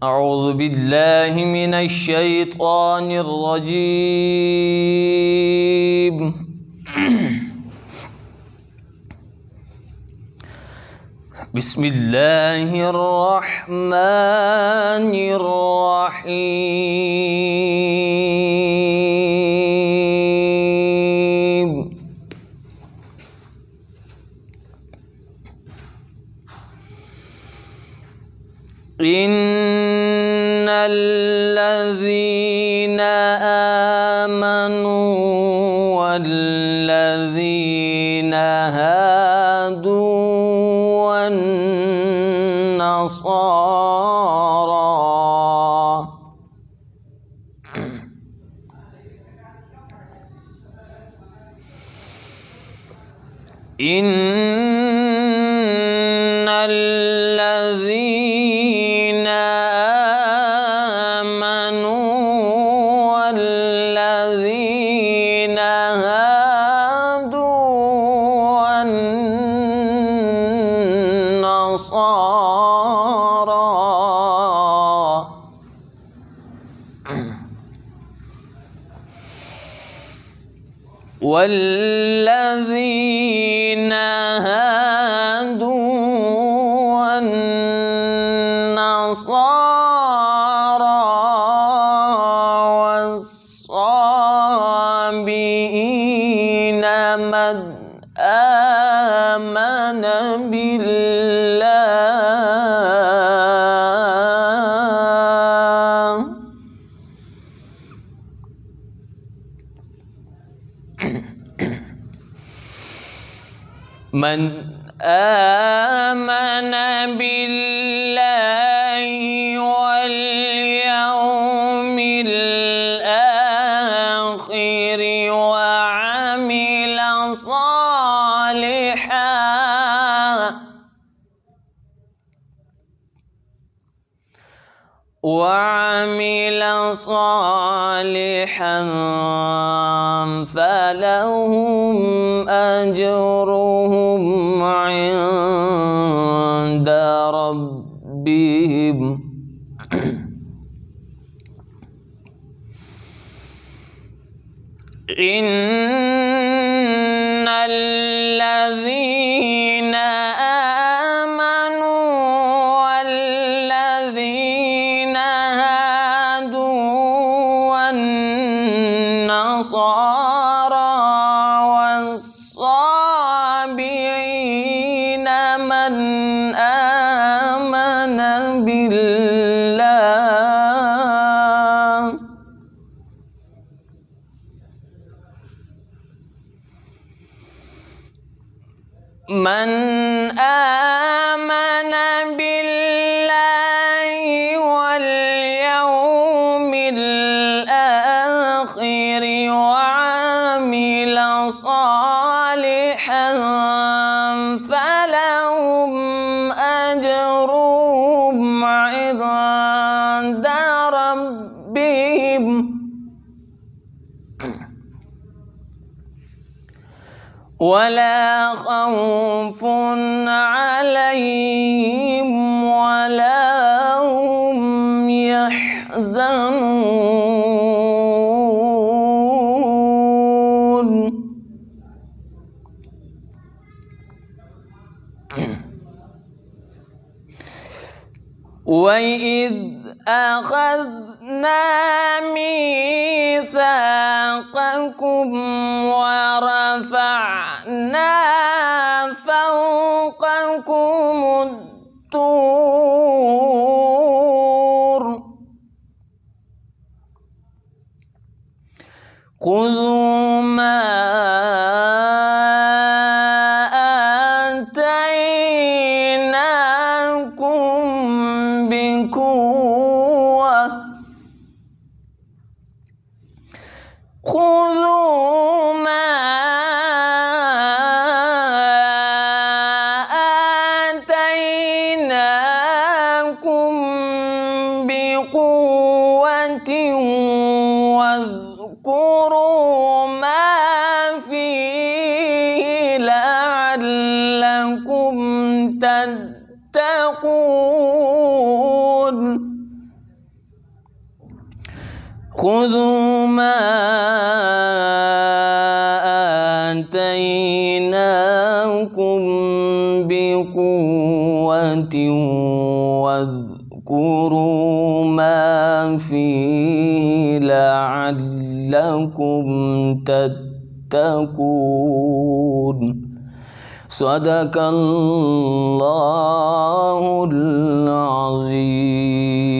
أعوذ بالله من الشيطان الرجيم. بسم الله الرحمن الرحيم. إن الذين آمنوا والذين هادوا والنصارى إن الذين آمنوا والذين هادوا والذين والنصارى والصابئين من آمن بالله من آمن بالله واليوم الآخر وعمل صالحا فلهم أجرهم عند ربهم إن الذين آمنوا والذين هادوا والنصارى والصابئين من آمن بالله من آمن بالله واليوم الآخر وعمل صالحا فلهم أجرهم عند ربهم ولا خوف عليهم ولا هم يحزنون وإذ أخذنا ميثاقكم ورفعنا فوقكم الطور خذوا ما آتيناكم بقوة خذوا ما آتيناكم بقوة واذكروا ما فيه لعلكم تتقون خذوا ما آتيناكم بقوة واذكروا ما فيه لعلكم تتقون. صدق الله العظيم.